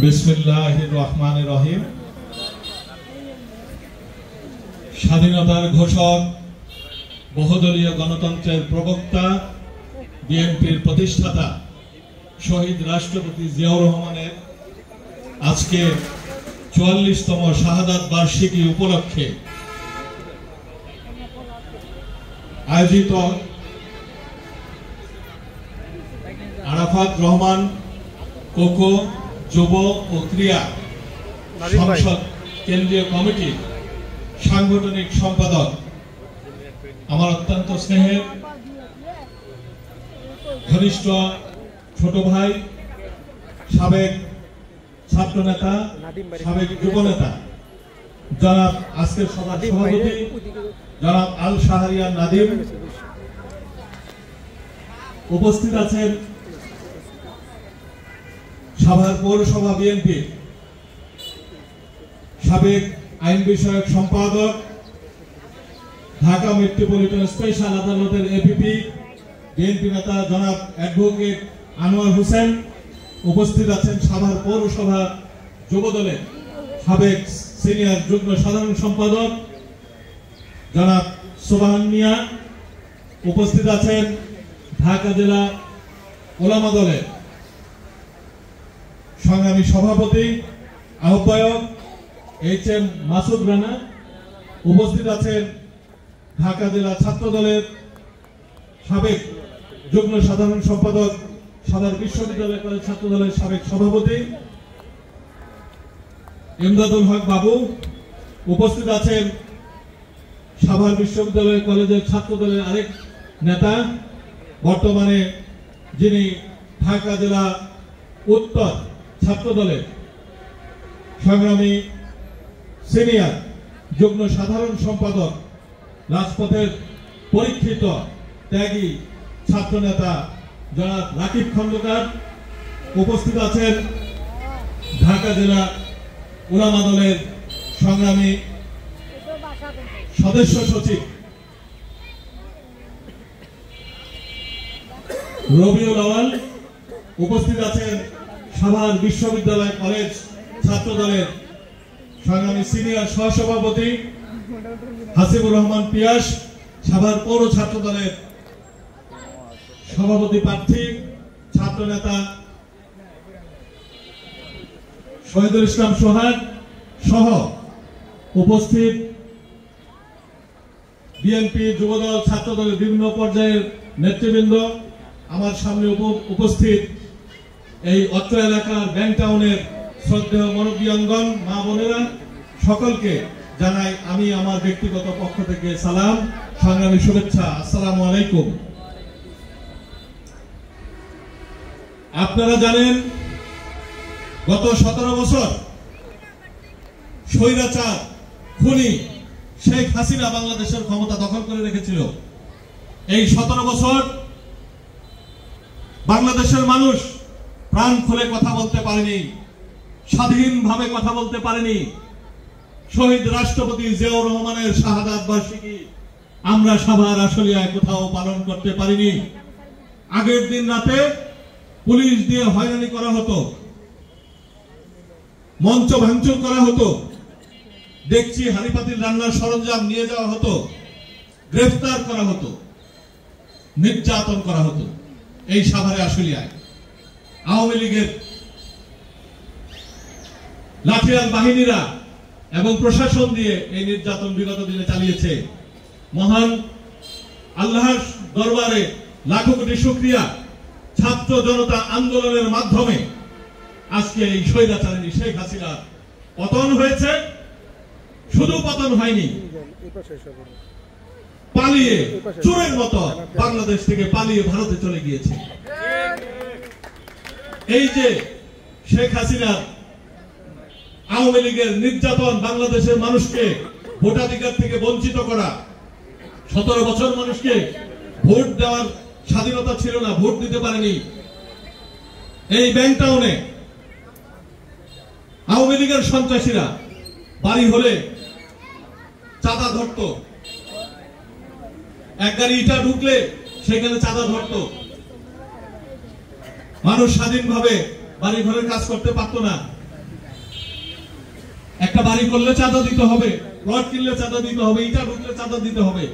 বিসমিল্লাহির রহমানির রহিম। স্বাধীনতার ঘোষক, বহুদলীয় গণতন্ত্রের প্রবক্তা, বিএনপির প্রতিষ্ঠাতা শহীদ রাষ্ট্রপতি জিয়াউর রহমানের আজকে ৪৪তম শাহাদাত বার্ষিকী উপলক্ষে আয়োজিত আরাফাত রহমান কোকো যুব ও ক্রীড়া সংসদ কেন্দ্রীয় কমিটির সাংগঠনিক সম্পাদক, আমার অত্যন্ত স্নেহের ঘনিষ্ঠ ছোট ভাই, সাবেক ছাত্র নেতা, সাবেক যুব নেতা জনাব আজকের সভার সভাপতি জনাব আল শাহরিয়ার নাদিম, উপস্থিত আছেন সাভার পৌরসভা বিএনপি সাবেক আইন বিষয়ক সম্পাদক, ঢাকা মেট্রোপলিটন স্পেশাল আদালতের এপিপি, বিএনপি নেতা জনাব অ্যাডভোকেট আনোয়ার হোসেন, উপস্থিত আছেন সাভার পৌরসভা যুবদলের সাবেক সিনিয়র যুগ্ম সাধারণ সম্পাদক জনাব সোবাহান মিয়া, উপস্থিত আছেন ঢাকা জেলা ওলামা দলের সংগ্রামী সভাপতি আহ্বায়ক এইচ.এম. মাসুদ রানা, উপস্থিত আছেন ঢাকা জেলা ছাত্র দলের সাবেক যুগ্ম সাধারণ সম্পাদক, সাভার বিশ্ববিদ্যালয় কলেজ ছাত্র দলের সাবেক সভাপতি ইমদাদুল হক বাবু, উপস্থিত আছেন সাভার বিশ্ববিদ্যালয় কলেজের ছাত্র দলের আরেক নেতা, বর্তমানে যিনি ঢাকা জেলা উত্তর ছাত্র দলের সংগ্রামী সিনিয়র যুগ্ম সাধারণ সম্পাদক, রাজপথের পরীক্ষিত ত্যাগী ছাত্র নেতা জনাব রাকিব খন্দকার, উপস্থিত আছেন ঢাকা জেলা উলামা দলের সংগ্রামী সদস্য সচিব রবিউল আওয়াল, উপস্থিত আছেন সাভার বিশ্ববিদ্যালয় কলেজ ছাত্র দলের সংগ্রামী সিনিয়র সহসভাপতি হাসিবুর রহমান পিয়াস, সাভার পৌর ছাত্র দলের সভাপতি প্রার্থী ছাত্র নেতা শহীদুল ইসলাম সোহাগ সহ উপস্থিত বিএনপি, যুবদল, ছাত্র দলের বিভিন্ন পর্যায়ের নেতৃবৃন্দ, আমার সামনে উপস্থিত এই অত্র এলাকার ব্যাংক টাউনের শ্রদ্ধেয় মুরব্বিয়ানগণ, মা বোনেরা, সকলকে জানাই আমি আমার ব্যক্তিগত পক্ষ থেকে সালাম, সংগ্রামী শুভেচ্ছা। আসসালামু আলাইকুম। আপনারা জানেন গত 17 বছর স্বৈরাচার খুনি শেখ হাসিনা বাংলাদেশের ক্ষমতা দখল করে রেখেছিল। এই 17 বছর বাংলাদেশের মানুষ প্রাণ খুলে কথা বলতে পারেনি, স্বাধীনভাবে কথা বলতে পারেনি। শহীদ রাষ্ট্রপতি জিয়াউর রহমানের শাহাদাত বার্ষিকী আমরা সাভার আশুলিয়ায় কোথাও পালন করতে পারিনি। আগের দিন রাতে পুলিশ দিয়ে হয়রানি করা হতো, মঞ্চ ভাঙচুর করা হতো, দেখছি হাঁড়িপাতিল রান্নার সরঞ্জাম নিয়ে যাওয়া হতো, গ্রেফতার করা হতো, নির্যাতন করা হতো। এই সাভারে আশুলিয়ায় আওয়ামী লীগের লাঠিয়াল বাহিনীরা এবং প্রশাসন দিয়ে এই নির্যাতন বিগত দিনে চালিয়েছে। মহান আল্লাহর দরবারে লাখো কোটি শুকরিয়া, ছাত্র জনতা আন্দোলনের মাধ্যমে আজকে এই স্বৈরাচারিণী শেখ হাসিনার পতন হয়েছে। শুধু পতন হয়নি, পালিয়ে চোরের মতো বাংলাদেশ থেকে পালিয়ে ভারতে চলে গিয়েছে। এই যে শেখ হাসিনার আওয়ামী লীগের নির্যাতন, বাংলাদেশের মানুষকে ভোটাধিকার থেকে বঞ্চিত করা, 17 বছর মানুষকে ভোট দেওয়ার স্বাধীনতা ছিল না, ভোট দিতে পারেনি। এই ব্যাংক টাউনে আওয়ামী লীগের সন্ত্রাসীরা বাড়ি হলে চাঁদা ধরত, এক গাড়ি ইটা ঢুকলে সেখানে চাঁদা ধরত। মানুষ স্বাধীনভাবে বাড়ি ঘরের কাজ করতে পারতো না। একটা বাড়ি করলে চাঁদা দিতে হবে, প্লট কিনলে চাঁদা দিতে হবে, ইটা ঢুকলে চাঁদা দিতে হবে।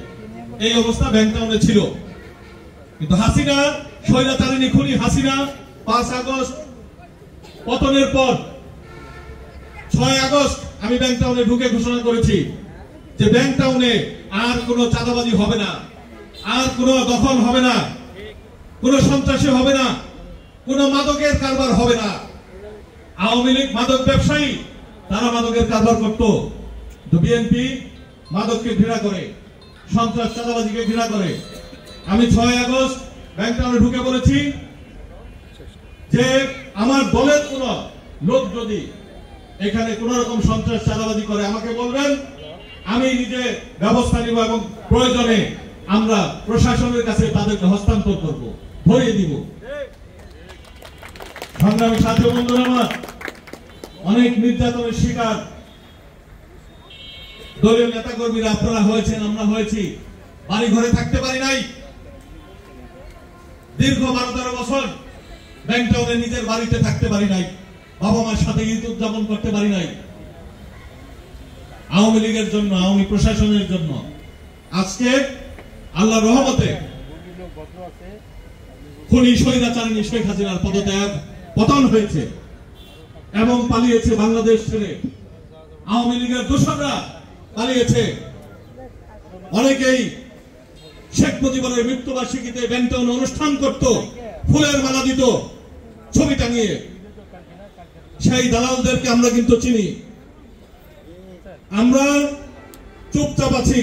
এই অবস্থা ব্যাংক টাউনে ছিল। কিন্তু হাসিনা, স্বৈরাচারিণী খুনি হাসিনা 5 আগস্ট পতনের পর 6 আগস্ট আমি ব্যাংক টাউনে ঢুকে ঘোষণা করেছি যে ব্যাংক টাউনে আর কোনো চাঁদাবাজি হবে না, আর কোনো দখল হবে না, কোনো সন্ত্রাসী হবে না, কোনো মাদকের কারবার হবে না। আওয়ামী লীগ মাদক ব্যবসায়ী, তারা মাদকের কারবার করত। তো বিএনপি মাদককে ঘৃণা করে, সন্ত্রাস চাঁদাবাজিকে ঘৃণা করে। আমি 6 আগস্ট ব্যাংক টাউনে ঢুকে বলেছি যে আমার দলের কোন লোক যদি এখানে কোন রকম সন্ত্রাস চাঁদাবাজি করে আমাকে বলবেন, আমি নিজে ব্যবস্থা নিব এবং প্রয়োজনে আমরা প্রশাসনের কাছে তাদেরকে হস্তান্তর করব, ধরিয়ে দিব। সংগ্রামী সাথী বন্ধুরা, আমার অনেক নির্যাতনের শিকার দলীয় নেতা কর্মীরা আপনারা হয়েছেন, আমরা হয়েছি। বাড়ি ঘরে থাকতে পারি নাই, দীর্ঘ 12-13 বছর ব্যাংক টাউনে নিজের বাড়িতে থাকতে পারি নাই, বাবা মার সাথে ঈদ উদযাপন করতে পারি নাই, আওয়ামী লীগের জন্য, আওয়ামী প্রশাসনের জন্য। আজকে আল্লাহর রহমতে খুনি স্বৈরাচারিণী শেখ হাসিনার পদত্যাগ, পতন হয়েছে এবং পালিয়েছে বাংলাদেশ ছেড়ে। আওয়ামী লীগের দোসররা পালিয়েছে। অনেকেই শেখ মুজিবের মৃত্যুবার্ষিকীতে ব্যাংক টাউনে অনুষ্ঠান করত, ফুলের মালা দিত, ছবি টাঙিয়ে। সেই দালালদেরকে আমরা কিন্তু চিনি। আমরা চুপচাপ আছি।